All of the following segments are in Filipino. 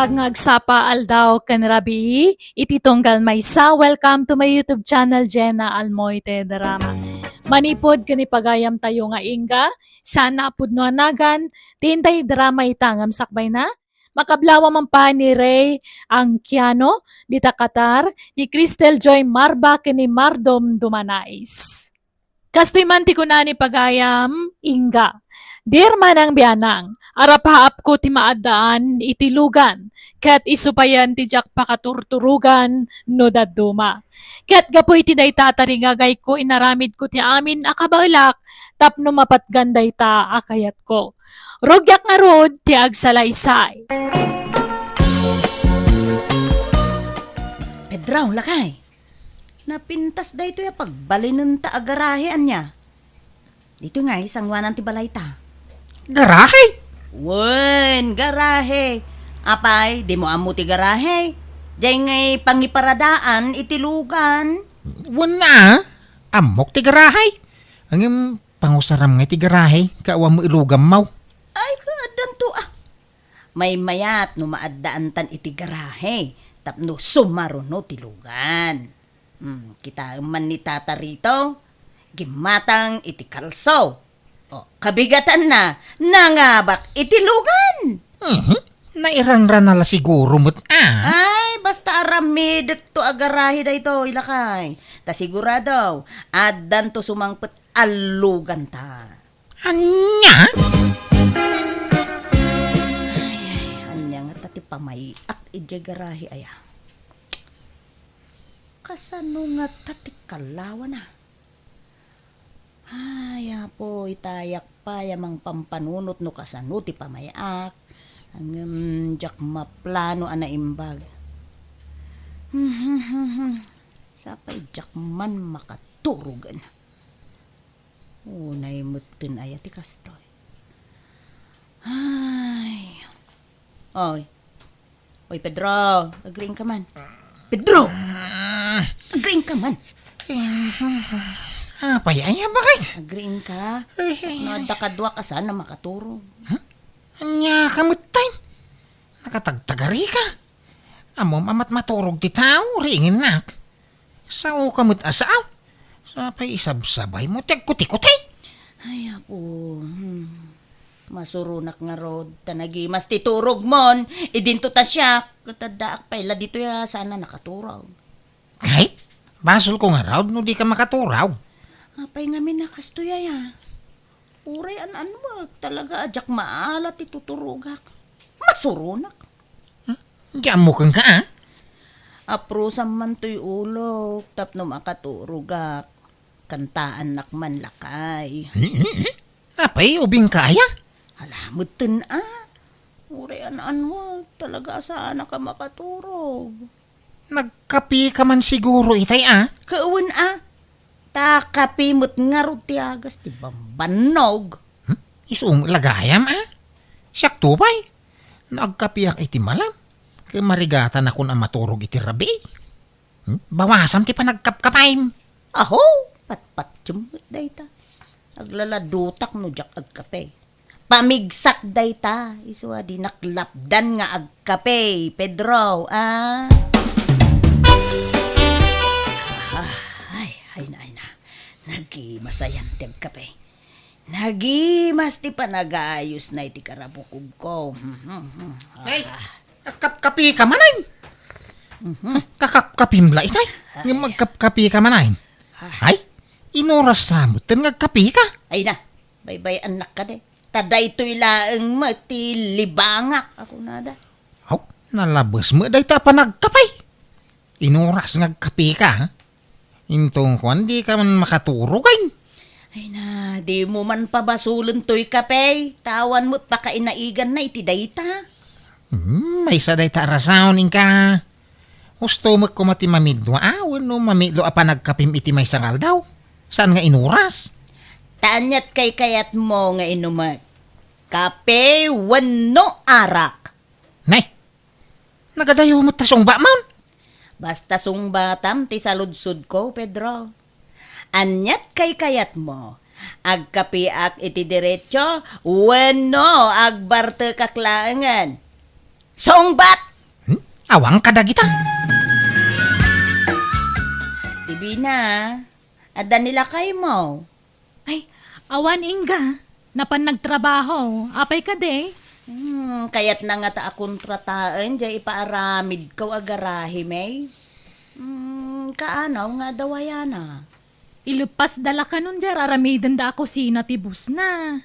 Agsapa aldaw kan rabi, iti tunggal maysa. Welcome to my YouTube channel, Jenna Almoite Drama. Manipod kani pagayam tayo nga inga, sana pudno anagan, tintay drama itangam sakbay na. Makablawa man pa ni Ray ang Kiano, di Takatar, ni Cristel Joy Marba kani Mardom Dumanais. Kastoy man ti kunani pagayam, inga. Dear manang biyanang, arapaap ko ti maadaan itilugan, kat isupayan ti jak pakaturturugan no daduma. Kat gapoy ti day tataringagay ko inaramid ko ti amin akabalak, tapno mapatganday ta akayat ko. Rogyak nga rod ti agsalaysay. Pedraw, lakay. Napintas da ito ya pagbalinan ta agarahean niya. Dito nga isang wanan ti balay ta. Garahe? Wen, garahe. Apay, di mo amo ti garahe. Diyan ngay pangiparadaan, itilugan. Wala. Amok ti garahe. Ang pangusaram nga ti garahe, kaawa mo ilugam mau. Ay, kaadan to ah. May mayat no maaddaan tan iti garahe. Tapno sumaro no tilugan. Kita man ni tata rito. Gimatang iti kalso. O, kabigatan na, nangabak itilugan. Nairanran nala siguro mo't Ay, basta aramid to agarahi da ito, ilakay. Ta sigurado, adan to sumangpet alugan ta. Anya? Anya nga tati pamay at ijagarahi aya. Kasano nga tati kalawa na. Ay, apo, itayak pa yamang pampanunot no kasano ti pamayak. Ang jak maplano ana imbag. Sapay jak man makaturugan. Unay mutin aya ti kastoy. Ay. Oy. Oy, Pedro, agreeing ka man. Pedro! Agreeing ka man. Payaya bakit? Agreeing ka? Noada kadwa ka sana makaturo. Anya kamutay. Nakatagtagari ka. Amo mamat maturog ti tao, ringin nak. Sao kamut asaaw? Sapay isabsabay mo, tagkuti-kutay. Ay, apo. Masurunak nga rod. Tanagi mas titurog mon. Idinto ta siya. Katadaak pala dito ya sana nakaturog. Kahit, basol ko nga raw, no di ka makaturaw. Apay nga minakastoya ya. Uray ano ba? Talaga ajak maalat ituturugak. Masurunak. Diyan mo kang ka, Aprusam man to'y ulok. Tapno makaturugak. Kantaan nakman lakay. Apay, ubing kaya? Alamutin Uray mo. Talaga sana ka makaturog. Nagkapi ka man siguro itay Kaun takapimot nga ro ti agas ti bambanog. Isung lagayam Siyak tupay. Nagkapiyak iti malam. Kaya marigatan ako na maturog iti rabi. Bawasam ti pa nagkapkapaim. Aho, patpat jumot dayta. Aglaladutak no jak agkape. Pamigsak dayta. Iswa di naklapdan nga agkape. Pedro, Ay na. Nagi-masayan ti agkape. Nagi-mas ti panagayos na iti karabukog ko. Ay, kapkapi ka manayin. Kakapkapimla itay. Yung magkapkapi ka manayin. Ay, inoras sa mo. Ngagkapi ka. Ay na, bye-bye anak ka de. Taday to'y laang mati libangak. Ako nada. Aw, nalabas mo. Day ta pa nagkapay. Inoras ngagkapi ka, ha? Intong kwan, di ka man makaturugay. Ay na, di mo man pabasulon to'y kape. Tawan mo't pakainaigan na iti dayta. May sa day ta rasawin ka. Gusto mo ko mati mamidwa. Wano mamidlo pa nagkapim iti may sangal daw. Saan nga inuras? Tanyat kay kayat mo nga inumat. Kape, wano arak. Nay, nagadayo mo tasong ba man? Basta sungbatam ti saludsud ko, Pedro. Anyat kay kayat mo. Agkapiak iti diretso, wano agbarte kaklaangan. Songbat! Awang kadagita. Tibi na, adda nila kay mo. Ay, awan Inga. Napan nagtrabaho. Apay ka de. Kaya't na nga ta akong trataan, jay ipaaramid ko agarahi, may. Kaanaw nga dawayana. Ilupas dala ka nun jar. Aramiden da ako sinatibus na.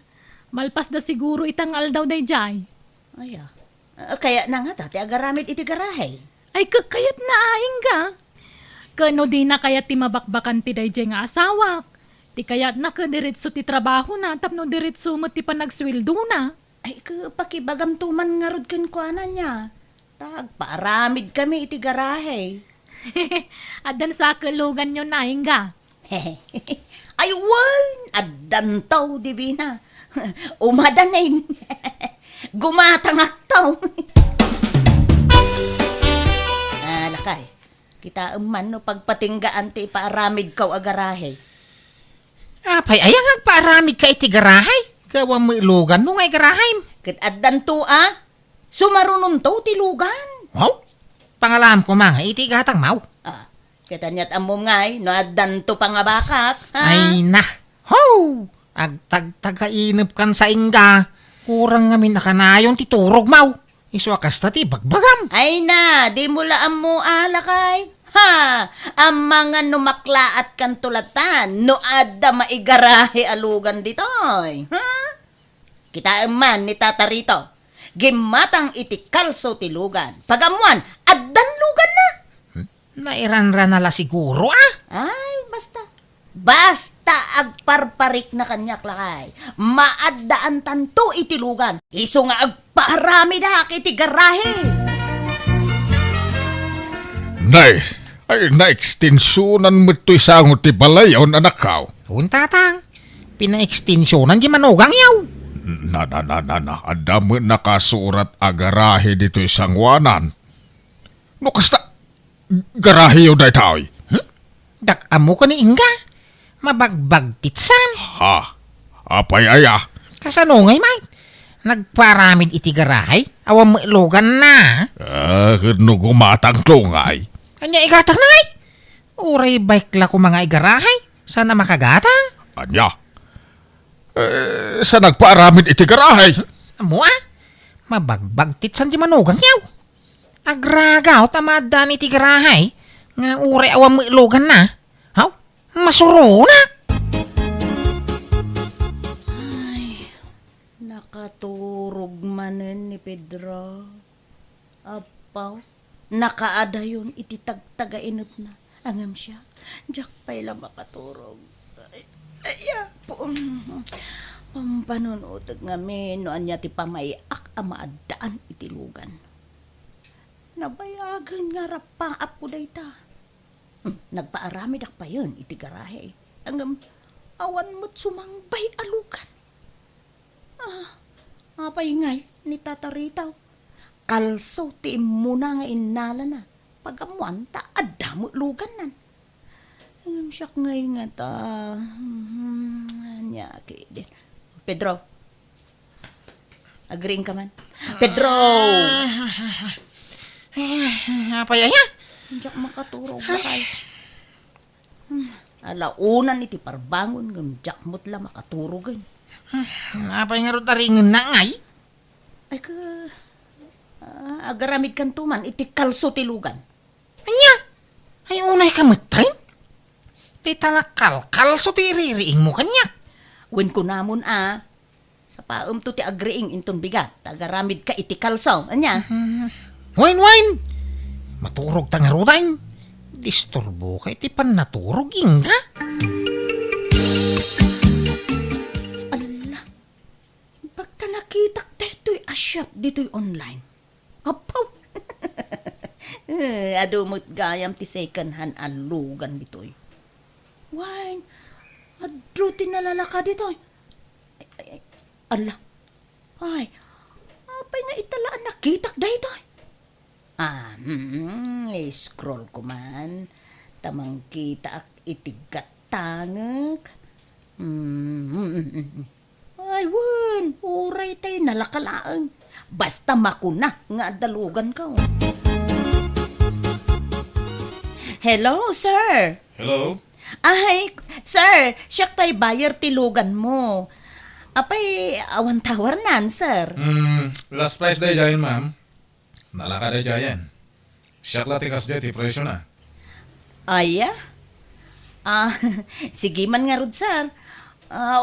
Malpas da siguro itangal daw day jay. Aya. Kaya na nga ta, ti agaramid iti garahe. Ay, kayat na Inga. Kano di na kayat ti mabakbakan ti day jay nga asawak. Ti kayat na diritso ti trabaho na tapno diritso mo ti panagswildo na. Ay, pakibagamtuman nga rod kuanan niya. Paaramid kami iti garahe. Adan sa kalugan nyo na Inga. Ay, wan! Addantaw, Divina. Umadanin. Gumatangaktaw. Lakay. Kita man no pagpatinggaan ti paaramid kaw agarahe. Apay, ayang agpaaramid ka iti garahay. Gawa mo ilugan mo nga garahay. Kat addanto sumarunong to ti lugan. Wow, pangalam ko mga iti gatang mau. Kita niya't amom ngay, no addanto pa nga bakak. Ha? Ay na, ho! Agtagtagainip kan sa Inga. Kurang ngamin nakanayon ti turog mau. Iswakas ta ti bagbagam. Ay na, di mula amo alakay. Ha! Ang mga numaklaat kan tulatan, no adda maigarahe alugan ditoy. Ha? Kita man ni Tata Rito. Gimatang iti kalso ti lugan. Pagamuan, addan lugan na. Nairanran nala siguro Ay, basta. Basta agparparik na kanyak lakay. Maaddaan tanto iti lugan. Iso nga agparami dak iti garahe. Nay, ay na-extensionan mo ito'y sangot ti balayaw na nakaw. Untatang, pina-extensyonan di manugang yaw. Na, adamo nakasurat agarahe dito'y sangwanan. No kasta, garahe yaw dahi tao'y. Dak amo ko ni Inga. Mabagbag titsan. Ha, apay aya. Kasano ngay, Mike? Nagparamid iti garahay? Awam mo ilugan na. No gumatang tungay. Anya igatang na ngay? Uray bike la ko mga igarahay. Sana makagatang. Anya, sa nagpaaramid iti garahe. Amo mabagbag titsan di manugang yaw. Agragaw tamadan iti garahay. Nga uray awam mo ilugan na. Haw, masurunak. Nakaturog manen ni Pedro. Apaw, nakaadayon iti tagtagainot na. Angam siya, jak pa'y lang makaturog. Po. Pampanunutag ngamin, no anya ti pamayak ang maaddaan iti lugan. Nabayagan nga rapang apo dayta. Nagpaarami dak pa yun iti garahe. Angam, awan mo't sumangbay alugan. Apay ngay, ni Tata Ritaw. Kalso ti muna nga inala na. Pagamuan ta, adamo lugan nan. Ang siyak ngay nga ta. Nyaki din. Pedro. Agreeing ka man? Pedro! Apay aya? Diyak makaturog ba kayo? Alaunan iti parbangon ngam diyak mo't la makaturogan. Apay nga ro taringen na ngay? Ay ka, agaramid kan tuman, iti kalso ti lugan. Anya? Ay unay kamatay? Ti talakal so ti iririing mo kanya. Wen ko namon sa paum to ti agreeing inton bigat, agaramid ka iti kalso. Anya? Wine. Maturog tangarutan. Disturbo kay ti pan naturog Inga. Ala, pagka nakitak dito'y asyap, dito'y online. Apaw! Adumot gayam ti second hand alugan dito'y. Wine, adro tinalalaka dito'y. Ala, ay, apay nga italaan nakitak dito'y. Scroll ko man. Tamang kita ak itigatangag. Ay, wan, uray tayo nalakalaang. Basta makuna nga dalugan ka. Hello, sir. Hello? Ay, sir, siyak tay buyer tilugan mo. Apay, awan tawar nan, sir. Last price day dyan, ma'am. Nalaka day dyan. Siyak latikas dyan, ti presyo na. Aya? Ah, sige man nga rod, sir.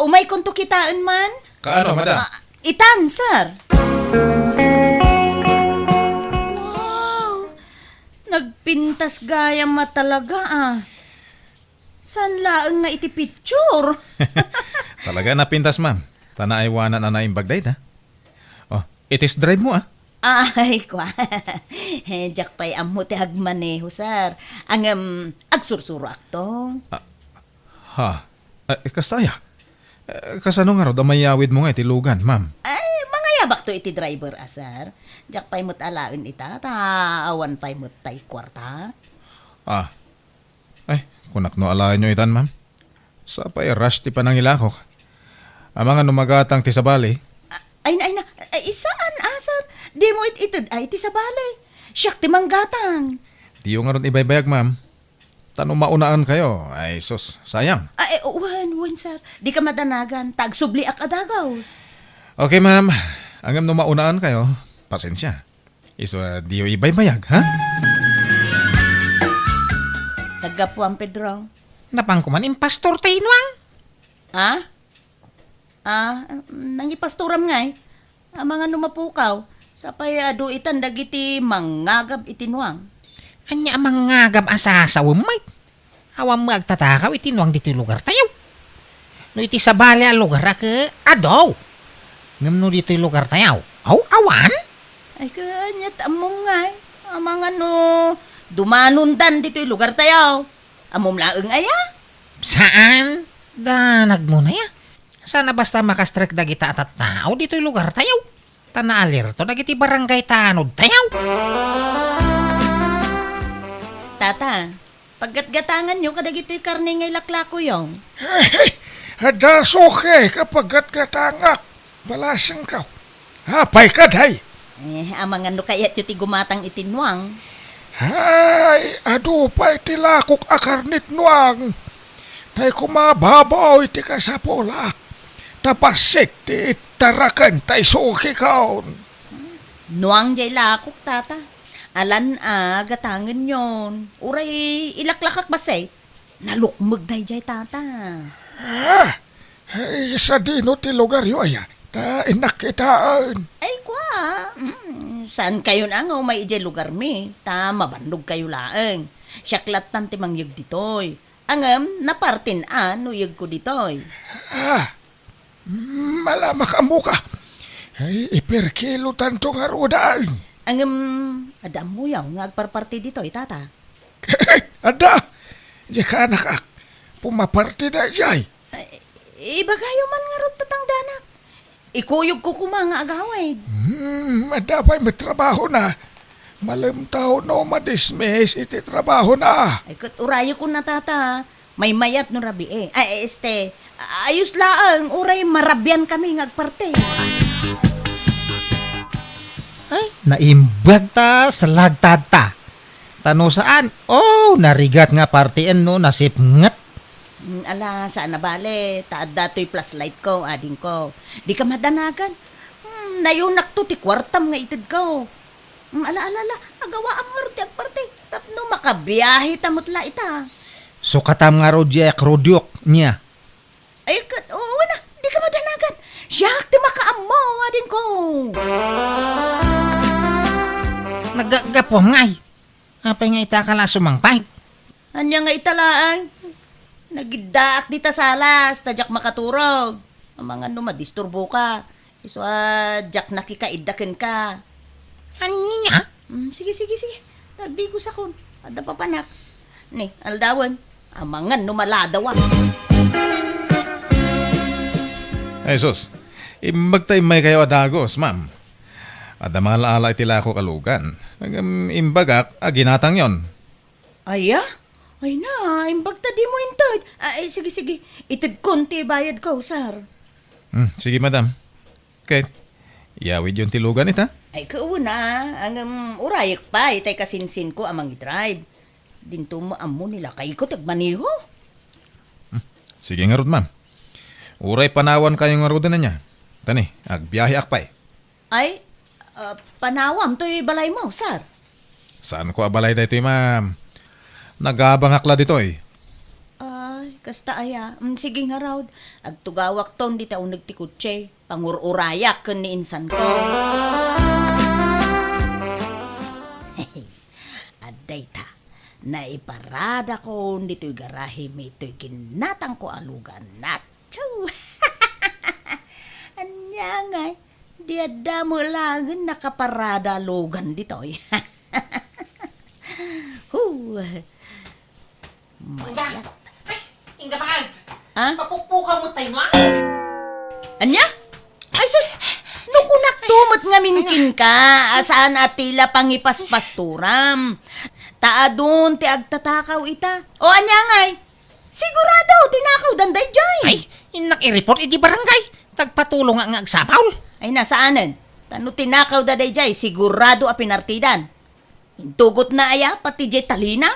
Umay kung to kitaan man. Kaano, madam? Itan, sir. Wow! Nagpintas gaya ma talaga San laang nga iti picture? Talaga napintas, ma'am. Tanaiwanan na naimbag day, ta? Oh, itis drive mo, Ay, kwa. Jack pa'y amo ti agmaneho, sir. Ang agsursuro akto. Ha? Kastaya? Kasano nga ro, damayawid mo nga itilugan, ma'am. Ay, mga yabak to iti driver, sir. Jack pa'y mo't alain ita, awan pa'y mo't tay kwarta. Ay, kunak no alayan nyo itan, ma'am. Sa pa'y rush ti panangilakok. Ang mga numagatang ti sabali. Ay, isaan, sir? Di mo itid ay ti sa balay. Siyak ti manggatang. Di yung nga ron ibaybayag, ma'am. Tanong maunaan kayo. Ay, sus, sayang. Ay, wan, sir. Di ka madanagan. Tagsubli ak adagaws. Okay, ma'am. Hanggang no maunaan kayo, pasensya. Iso, di yung ibaybayag, ha? Tagapuan, Pedro. Napang kuman impastor tayo nuang. Nangipasturam nga ang mga numapukaw. Sa payado itan dagiti mangagab itinuang. Anya amang nga gab asasawa may. Awam mo agtatakaw itinuang dito lugar tayo. No iti sabali a lugar ka adaw. Ngam no dito lugar tayo. Awan? Ay kanyat among nga ang mga dumanundan dito lugar tayo. Amom laeng aya. Saan? Danag mo na ya. Sana basta makastrek dagita at tao dito lugar tayo. Tanaalir to dagiti barangay tanod tayo. Tata, paggatgatangan nyo kadagito'y karne ngay laklako yung. Hadas okay kapag gatgatangak. Balasang ka. Hapay ka, day. Amang ano kaya ti gumatang itinwang. Hay, adupay tilakok akarnit nuang. Tay kumababaw iti kasapolak. Tapasik ti tarakan tay suki kaon. Nuang jay lakok, tata. Alan gatangan yon. Uray ilaklakak basay. Nalukmag day jay, tata. Ay, sa dino ti lugar yo aya. Ta inakitaan. Ay, kwa. Saan kayo na nga may ijay lugar mi? Ta mabandog kayo laeng. Syaklat tan ti mangyag ditoy. Angam, napartin nuyag ko ditoy. Malama ka mo ka. Ay, iperkilo tanto nga rodaan. Angam, adam mo yaw nga agparparti ditoy, tata. Ada, di ka anak ak. Pumaparti na jay. Ibagayo man nga ron tatang danak. Ikuyog ko kumanga agaway. Madapay may trabaho na. Malimtaw no madismiss iti trabaho na. Ay, urayo ko na, tata. May mayat no rabi ayos laang, uray marabyan kami ngagparte. Ay, naimbag ta sa lagtad ta. Tano saan? Narigat nga partian no nasipngat. Ala, saan na bale? Taad dato'y plus light ko, ading ko. Di ka madanagan. Nayunak to, ti kwartam nga itid ko. Ala, agawa ang marti agparte. Tapno makabiyahe tamutla ita. So katam nga rodyak rodyok niya. Ay, wala, di ka madanagan. Siyak, ti makaamo, ading ko. Nagagapom ngay. Apay nga itakala sumangpay. Anya nga italaan. Nagidaak di ta salas, tadyak makaturog. Ang mga madisturbo ka. Iso jak nakikaidakin ka. Anya? Sige. Tagdi ko sa kun. Ada pa panak. Ni, aldawan. Amangan numaladawa. Ay, sus. Imbagtay may kayo adagos, ma'am. Ada mga laala itila ko kalugan. Imbagak, ginatang yon. Aya? Ay na, imbagta di mo intod. Ay, sige. Itid konti bayad ko, sir. Sige, madam. Okay. Iyawid yung tilugan ita. Ay, kauna. Ang urayak pa, itay kasinsin ko amang i-drive. Dinto mo amo nila kay ko tagmaniho. Sige nga rod, ma'am. Uray panawan kayo nga rod na niya. Tani, agbiyahe akpay. Ay, panawam to'y balay mo, sir. Saan ko abalay dito, ma'am? Nagabangakla dito eh. Ay, kasta aya. Sige nga raw. Agtugawak ton di taong nagtikutse. Pangururayak kun ni insan ko. Aday ta. Naiparada ko dito'y garahe may ito'y ginatang ko alugan. Nacho! Anya nga, di ada mo lang nakaparada alugan dito'y. Mayat. Inga bakit? Ha? Papupuka mo tayo nga? Anya? Ay sus! Nuku naktumot nga minkin ka. Asaan atila pangipaspasturam. Taadun ti agtatakaw ita. O anya ngay? Sigurado, tinakaw danday jay. Ay, inak i-report iti barangay. Tagpatulong nga agsamaul. Ay nasaanan? Tano tinakaw daday jay, sigurado a pinartidan. Intugot na aya, pati jay talina.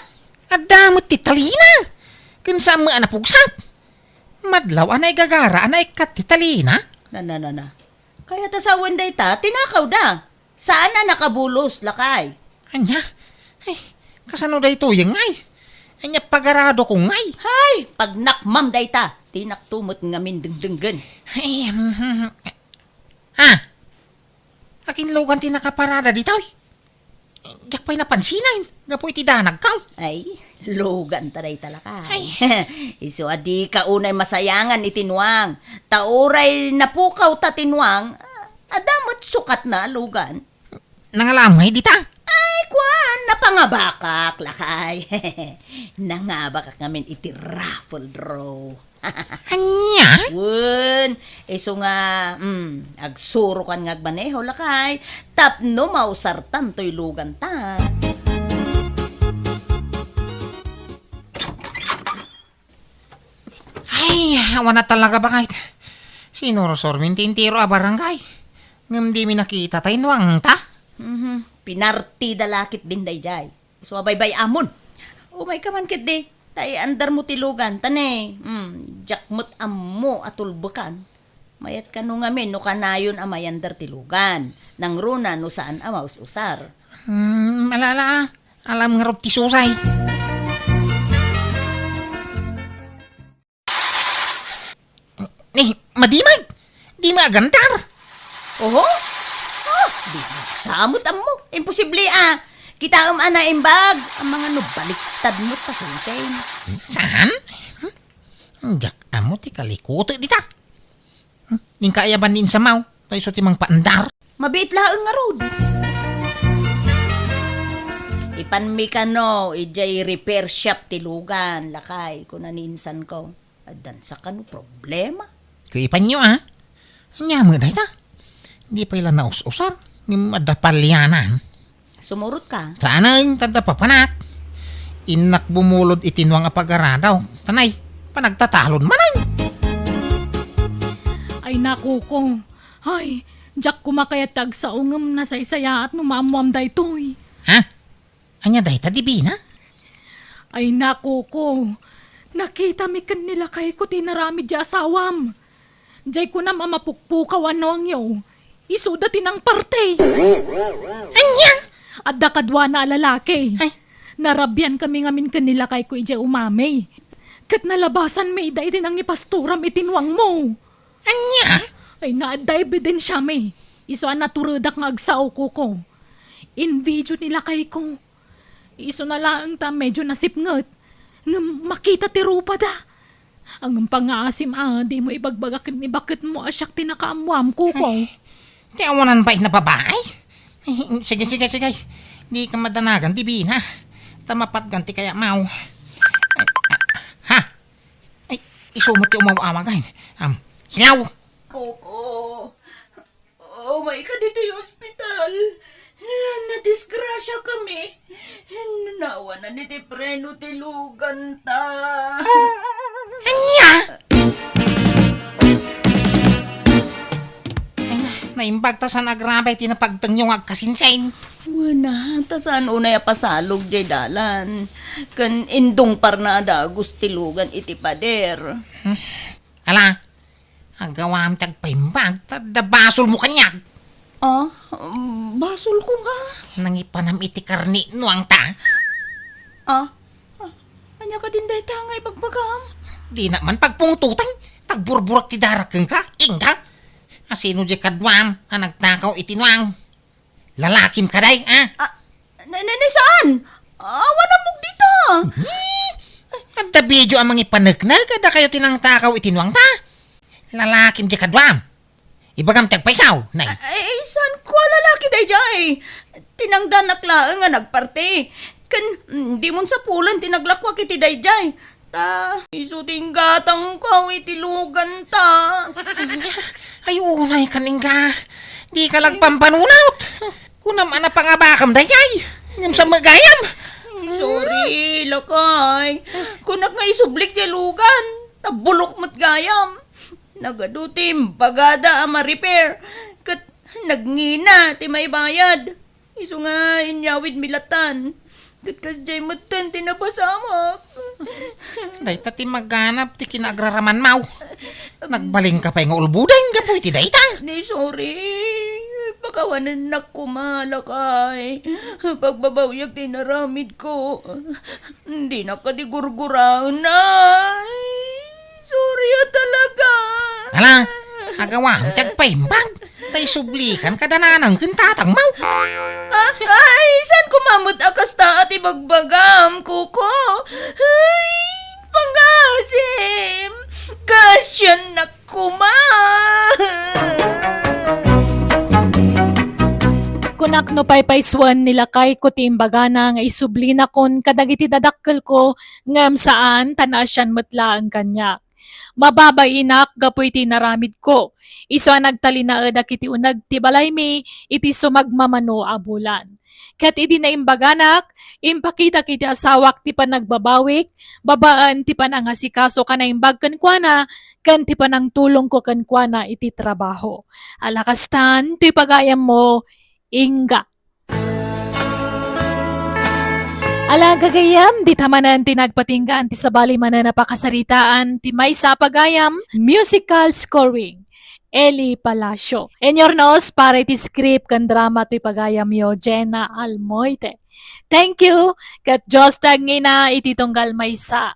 Adamot ti talina. Kinsa mo anapugsat. Madlaw anay gagara anay kat ti talina. Na. Kaya ta sa wenday ta, tinakaw da. Saan na nakabulos, lakay? Anya? Ay, kasano day tuyang ngay? Anya pagarado ko ngay. Hay, pag nakmam day ta, tinaktumot nga mindengdenggen. Ay, ha? Akin lugan ti nakaparada dito. Yak pa'y napansinan. Gapoy ti danag ka. Ay, lugan taray talakay. Ay. Iso adi ka unay masayangan itinwang. Tauray napukaw ta tinwang. Adamot sukat na lugan. Nangalamay dita. Ay, kwan, napangabakak, lakay. Nangabakak ngamin iti raffle draw. Anya? Wun, iso nga, agsuro kan nga agbaneho, lakay. Tapno mausartan to'y lugan ta. Ay, awan na talaga ba kahit? Sinurosor mintintiro a barangay. Ngam di mi nakita tayo nuwang ta. Pinarti dalakit binday jay. So abay-bay amon. Umay ka man kit di. Tay andar mo tilugan tane. Jakmut ammo atulbukan. Mayat ka no ngamin no kanayon amay andar tilugan. Nang runa no saan amaus usar. Malala. Alam nga ti susay. Madimag. Di magandar. Oho? Di samot ammo. Imposible Kita ana imbag. Ang mga nubaliktad mo ta sunsen. Saan? Jak amo ti kalikuto dita. Ning kaayaban din sa mau. Tayo sa timang paandar. Mabiit laeng nga rod. Ipanmi ka no, ijay repair shop tilugan, lakay, kung naninsan ko. Adan sa kano problema. Kuipan nyo Anya mo dahil ta. Hindi pa ilan naus-usar. Ni madapalyanan. Sumurot ka. Sana yung tadapapanak. Inak bumulod itinwang apag-aradaw. Tanay, panagtatalon manan. Ay naku ko. Ay, Jack kumakayatag sa ungam na saysaya at numamuam daytoy. Ha? Anya dahil ta dibina? Ay naku ko. Nakita mi kan nila kay ko tinarami di asawam. Jay ko na mamapukpukawan no ang yaw. Isuda tinang parte. Anya? At dakadwa na lalaki. Ay. Narabyan kami ngamin kanila kay ko ije umamay. Kat nalabasan may day din ang ipasturam itinwang mo. Anya? Ay naaday din siya may. Iso ang naturudak nga agsaw ko. In video nila kay ko. Iso na lang ta medyo nasipngot. Nga makita ti rupa da. Ang pangaasim di mo ibagbagak ni bakit mo asyak tinakaamuam ko. Di awanan ba na babae? Sige. Di ka madanagan, dibina. Tamapat ganti kaya mau. Ha? Ay, isumot yung umawamagain. Hilaw! Koko. Oh my God, dito yung ospital. Nadisgrasya kami. Nawa na ni Preno tilugan ta. Anya? Ay na, naimbag ta sa nagrabay tinapagtang yung agkasinsain. Wala, ta saan unay pasalog jay dalan. Kan indong parnada gustilugan iti pader. Ala, agawam tagpaimbag, tadabasol mo kanyag. Ah, basol ko nga. Nangipanam iti karni nuang ta. Anya ka din dahi tangay pagbagam. Di naman pagpungtutan, tagburburak ti darakeng ka, ingka. Asino di kadwam, nagtakaw iti nuang. Lalakim ka day, ha? Saan? Wala mong dito. At video ang mga ipanagna, kada kayo tinangtakaw iti nuang ta. Lalakim di kadwam. Ibagam tagpaisaw, nay. Saan ko lalaki dahi jay? Tinangdanak laang nga nagparte. Kan, di mon sa pulan tinaglakwak iti dahi jay. Isuting gatang ko iti lugan ta. Ay, unay kaningga. Di ka lang pampanunot. Kunam ana pangabakam dayay. Ngam sa magayam. Sorry, lakay. Kunak nga isublik di lugan. Tabulok mat gayam. Nagadutim, bagada ama repair. Kat nagngina, ti may bayad. Iso nga inyawid milatan. Kat kasjay matan tinabasamak. Day tati magganap ti kinagraraman mau. Nagbaling ka pa yung ulbuday nga po iti dayta. Ni sorry. Pakawanan na kumalakay. Pagbabawyag tinaramid ko. Hindi na kadigurguraan na. Sorry talaga. Hala, agawam tagpaimbag. Tay sublikan kadananang kintatang mau. Ay, saan kumamot akas ta at ibagbagam, kuko? Ay, pangasim! Kasyan na kuma! Kunak no paypayswan nila kay kutimbaga na nga isubli na kon kadagiti dadakkel ko ngam saan tanasyan metla ang kanya. Mababainak gapoy tinaramid ko. Iso nagtalina edak iti unag ti balay mi iti sumagmamano a bulan. Ket idi na imbaganak, impakita kiti asawak ti panagbabawik, babaan ti panangasikaso ka na imbag kankwana, kan ti panang tulong ko kankwana iti trabaho. Alakastan, ti pagayam mo, Inga. Ala gagayam, di tamanan tinagpatinggaan ti sabali manan napakasaritaan ti may sa pagayam, musical scoring. Eli Palacio. Enyornos para iti script kan drama ti pagayam yo Jenna Almoite. Thank you, kat Diyos tagngina iti tunggal maysa.